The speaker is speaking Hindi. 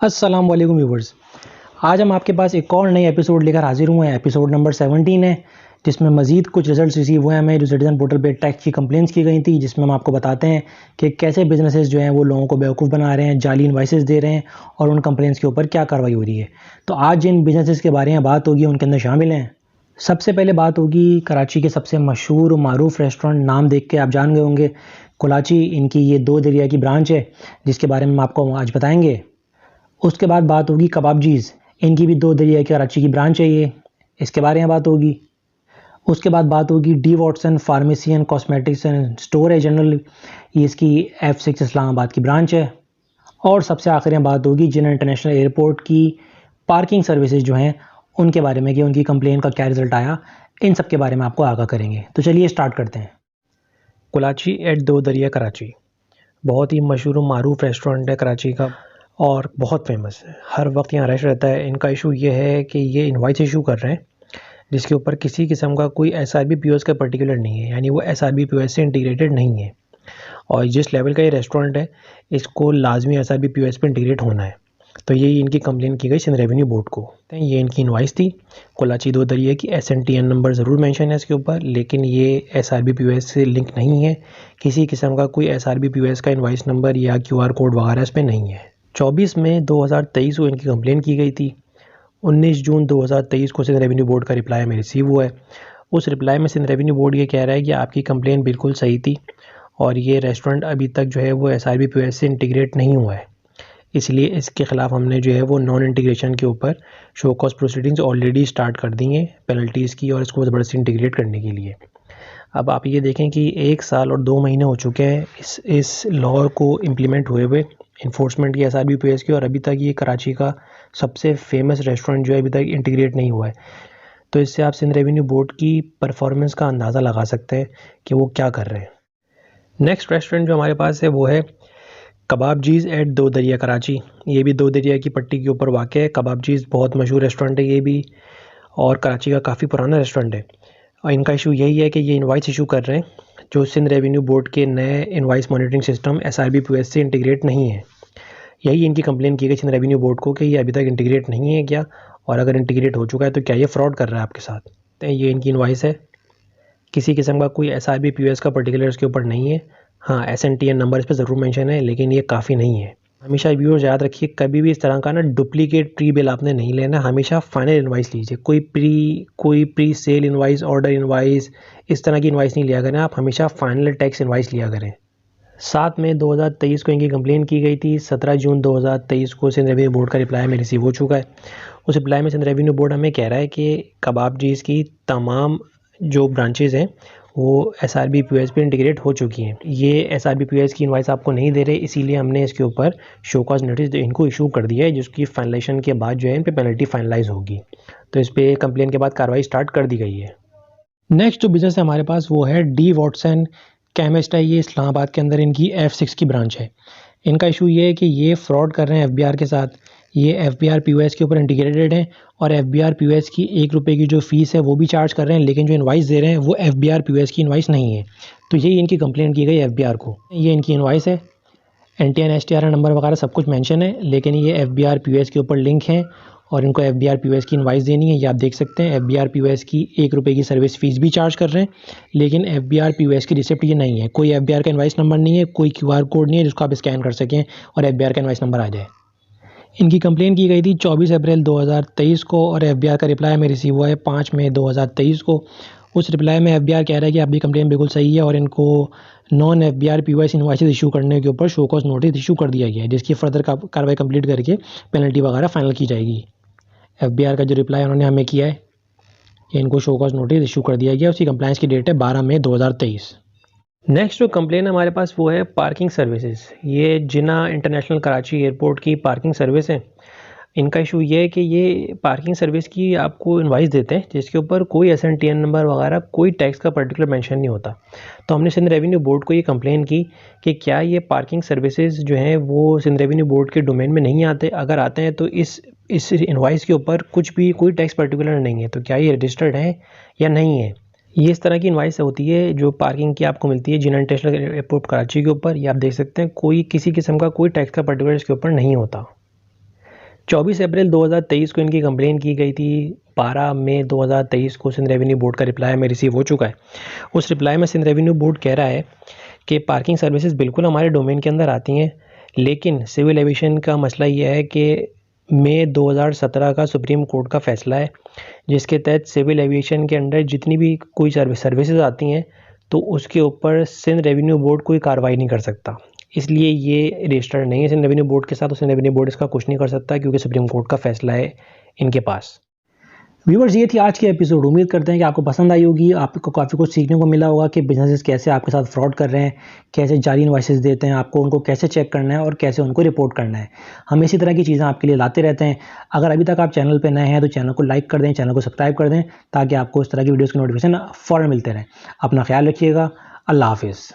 अस्सलाम वालेकुम व्यूवर्स। आज हम आपके पास एक और नई एपिसोड लेकर हाजिर हुए हैं। एपिसोड नंबर 17 है, जिसमें मज़ीद कुछ रिजल्ट्स रिसीव हुए हैं हमें, जो सिटीजन पोर्टल पे टैक्स की कंप्लेंट्स की गई थी, जिसमें हम आपको बताते हैं कि कैसे बिजनेसेस जो हैं वो लोगों को बेवकूफ़ बना रहे हैं, जाली इनवाइसेस दे रहे हैं और उन कंप्लेंट्स के ऊपर क्या कार्रवाई हो रही है। तो आज जिन बिजनेसेस के बारे में बात होगी उनके अंदर शामिल हैं। सबसे पहले बात होगी कराची के सबसे मशहूर और मारूफ रेस्टोरेंट, नाम देख के आप जान गए होंगे, कोलाची। इनकी ये 2 दरिया की ब्रांच है, जिसके बारे में हम आपको आज बताएंगे। उसके बाद बात होगी कबाबजीज़। इनकी भी 2 दरिया की कराची की ब्रांच है ये, इसके बारे में बात होगी। उसके बाद बात होगी D Watson pharmacy and cosmetics and store है जनरल, ये इसकी F6 इस्लामाबाद की ब्रांच है। और सबसे आखिर में बात होगी जिन्ना इंटरनेशनल एयरपोर्ट की पार्किंग सर्विसेज जो हैं उनके बारे में, कि उनकी कंप्लेन का क्या रिज़ल्ट आया। इन सब के बारे में आपको आगाह करेंगे। तो चलिए स्टार्ट करते हैं। कोलाची एट 2 दरिया कराची बहुत ही मशहूर और मारूफ रेस्टोरेंट है कराची का और बहुत फेमस है। हर वक्त यहाँ रश रहता है। इनका इशू ये है कि ये इनवाइस इशू कर रहे हैं जिसके ऊपर किसी किस्म का कोई SRBPOS का पर्टिकुलर नहीं है, यानी वो SRBPOS से इंटीग्रेटेड नहीं है। और जिस लेवल का ये रेस्टोरेंट है इसको लाजमी SRBPOS पे इंटीग्रेट होना है। तो यही इनकी कंप्लेन की गई सिंध रेवेन्यू बोर्ड को। ये इनकी इनवाइस थी कोलाची 2 दरिया की। SNTN नंबर ज़रूर मेंशन है इसके ऊपर, लेकिन ये SRBPOS से लिंक नहीं है। किसी किस्म का कोई SRBPOS का इनवाइस नंबर या QR कोड वगैरह इस पर नहीं है। 24 मई 2023 को इनकी कंप्लेन की गई थी। 19 जून 2023 को सिंध रेवेन्यू बोर्ड का रिप्लाई हमें रिसीव हुआ है। उस रिप्लाई में सिंध रेवेन्यू बोर्ड ये कह रहा है कि आपकी कंप्लेन बिल्कुल सही थी और ये रेस्टोरेंट अभी तक जो है वो SRBPOS से इंटीग्रेट नहीं हुआ है, इसलिए इसके ख़िलाफ़ हमने जो है वो नॉन इंटीग्रेशन के ऊपर show cause proceedings already start कर दी हैं पेनल्टीज़ की, और इसको ज़बरदस्ती इंटीग्रेट करने के लिए। अब आप ये देखें कि 1 साल और 2 महीने हो चुके हैं इस लॉ को इम्प्लीमेंट हुए इन्फोर्समेंट की SRBPOS की, और अभी तक ये कराची का सबसे फेमस रेस्टोरेंट जो है अभी तक इंटीग्रेट नहीं हुआ है। तो इससे आप सिंध रेवेन्यू बोर्ड की परफॉर्मेंस का अंदाज़ा लगा सकते हैं कि वो क्या कर रहे हैं। नेक्स्ट रेस्टोरेंट जो हमारे पास है वो है कबाबजीज़ एट 2 दरिया कराची। ये भी 2 दरिया की पट्टी के ऊपर वाक़ है। कबाबजीज़ बहुत मशहूर रेस्टोरेंट है ये भी, और कराची का काफ़ी पुराना रेस्टोरेंट है। और इनका इशू यही है कि ये इनवाइस इशू कर रहे हैं जो सिंध रेवेन्यू बोर्ड के नए इनवाइस मॉनिटरिंग सिस्टम SRBPOS से इंटीग्रेट नहीं है। यही इनकी कंप्लेन की गई सिंध रेवेन्यू बोर्ड को कि ये अभी तक इंटीग्रेट नहीं है क्या, और अगर इंटीग्रेट हो चुका है तो क्या ये फ्रॉड कर रहा है आपके साथ। तो ये इनकी इनवाइस है। किसी किस्म का कोई SRBPOS का पर्टिकुलर इसके ऊपर नहीं है। हाँ, SNTN नंबर इस पर ज़रूर मेंशन है, लेकिन ये काफ़ी नहीं है। हमेशा व्यूअर्स याद रखिए, कभी भी इस तरह का ना डुप्लीकेट प्री बिल आपने नहीं लेना। हमेशा फाइनल इनवाइस लीजिए। कोई pre sale invoice, order invoice, इस तरह की इनवाइस नहीं लिया करें। आप हमेशा फाइनल टैक्स इनवाइस लिया करें। 7 मई 2023 को इनकी कंप्लेन की गई थी। 17 जून 2023 को सिंध रेवेन्यू बोर्ड का रिप्लाई हमें रिसीव हो चुका है। उस रिप्लाई में सिंध रेवेन्यू बोर्ड हमें कह रहा है कि कबाबजीज़ की तमाम जो ब्रांचेज़ हैं वो SRBPOS पे इंटीग्रेट हो चुकी हैं। ये SRBPOS की इनवाइस आपको नहीं दे रहे, इसीलिए हमने इसके ऊपर शो कॉज नोटिस इनको इशू कर दिया है, जिसकी फाइनलाइजेशन के बाद जो है इन पे पेनल्टी फाइनलाइज होगी। तो इस पर कंप्लेन के बाद कार्रवाई स्टार्ट कर दी गई है। नेक्स्ट जो बिज़नेस है हमारे पास वो है डी वॉटसन केमिस्ट है। ये इस्लामाबाद के अंदर इनकी F6 की ब्रांच है। इनका इशू ये है कि ये फ्रॉड कर रहे हैं FBR के साथ। ये FBR-POS के ऊपर इंटीग्रेटेड हैं और FBR-POS की 1 रुपये की जो फ़ीस है वो भी चार्ज कर रहे हैं, लेकिन जो इनवाइस दे रहे हैं वो FBR-POS की इनवाइस नहीं है। तो यही इनकी कंप्लेंट की गई FBR को। ये इनकी इनवाइस है, NTN STR नंबर वगैरह सब कुछ मेंशन है, लेकिन ये FBR-POS के ऊपर लिंक है और इनको FBR-POS की इनवाइस देनी है। ये आप देख सकते हैं FBR-POS की 1 रुपये की सर्विस फ़ीस भी चार्ज कर रहे हैं, लेकिन FBR-POS की रिसिप्ट ये नहीं है। कोई FBR का इनवाइस नंबर नहीं है, कोई QR कोड नहीं है जिसको आप स्कैन कर सकें और FBR का इनवाइस नंबर आ जाए। इनकी कंप्लेन की गई थी 24 अप्रैल 2023 को और FBR का रिप्लाई हमें रिसीव हुआ है 5 मई 2023 को। उस रिप्लाई में FBR कह रहा है कि आपकी कंप्लेन बिल्कुल सही है और इनको नॉन FBR-POS इनवाइसेस इशू करने के ऊपर शो कॉज नोटिस इशू कर दिया गया है, जिसकी फर्दर कार्रवाई कंप्लीट करके पेनल्टी वगैरह फाइनल की जाएगी। FBR का जो रिप्लाई उन्होंने हमें किया है कि इनको शो कॉज नोटिस इशू कर दिया गया। उसकी कंप्लाइंस की डेट है 12 मई 2023। नेक्स्ट जो कंप्लेन हमारे पास वो है पार्किंग सर्विसेज। ये जिन्ना इंटरनेशनल कराची एयरपोर्ट की पार्किंग सर्विस है। इनका इशू ये है कि ये पार्किंग सर्विस की आपको इनवाइस देते हैं जिसके ऊपर कोई SNTN नंबर वगैरह, कोई टैक्स का पर्टिकुलर मेंशन नहीं होता। तो हमने सिंध रेवेन्यू बोर्ड को ये कंप्लेन की कि क्या ये पार्किंग सर्विसेज जो हैं वो सिंध रेवेन्यू बोर्ड के डोमेन में नहीं आते। अगर आते हैं तो इस इनवाइस के ऊपर कुछ भी कोई टैक्स पर्टिकुलर नहीं है, तो क्या ये रजिस्टर्ड है या नहीं है। ये इस तरह की इनवाइस होती है जो पार्किंग की आपको मिलती है जिन्ना इंटरनेशनल एयरपोर्ट कराची के ऊपर। ये आप देख सकते हैं कोई किसी किस्म का कोई टैक्स का पर्टिकुलर इसके ऊपर नहीं होता। 24 अप्रैल 2023 को इनकी कंप्लेन की गई थी। 12 मई 2023 को सिंध रेवेन्यू बोर्ड का रिप्लाई में रिसीव हो चुका है। उस रिप्लाई में सिंध रेवेन्यू बोर्ड कह रहा है कि पार्किंग सर्विसेज बिल्कुल हमारे डोमेन के अंदर आती हैं, लेकिन सिविल एविएशन का मसला यह है कि मई 2017 का सुप्रीम कोर्ट का फैसला है, जिसके तहत सिविल एविएशन के अंडर जितनी भी कोई सर्विसेज आती हैं तो उसके ऊपर सिंध रेवेन्यू बोर्ड कोई कार्रवाई नहीं कर सकता। इसलिए ये रजिस्टर्ड नहीं है सिंध रेवेन्यू बोर्ड के साथ, और सिंध रेवेन्यू बोर्ड इसका कुछ नहीं कर सकता क्योंकि सुप्रीम कोर्ट का फैसला है इनके पास। व्यूवर्स, ये थी आज की एपिसोड। उम्मीद करते हैं कि आपको पसंद आई होगी, आपको काफ़ी कुछ सीखने को मिला होगा कि बिजनेसेस कैसे आपके साथ फ्रॉड कर रहे हैं, कैसे जाली इनवॉइसेस देते हैं, आपको उनको कैसे चेक करना है और कैसे उनको रिपोर्ट करना है। हम इसी तरह की चीज़ें आपके लिए लाते रहते हैं। अगर अभी तक आप चैनल पर नए हैं तो चैनल को लाइक कर दें, चैनल को सब्सक्राइब कर दें, ताकि आपको इस तरह की वीडियोज़ के नोटिफिकेशन फ़ौरन मिलते रहें। अपना ख्याल रखिएगा। अल्लाह हाफिज़।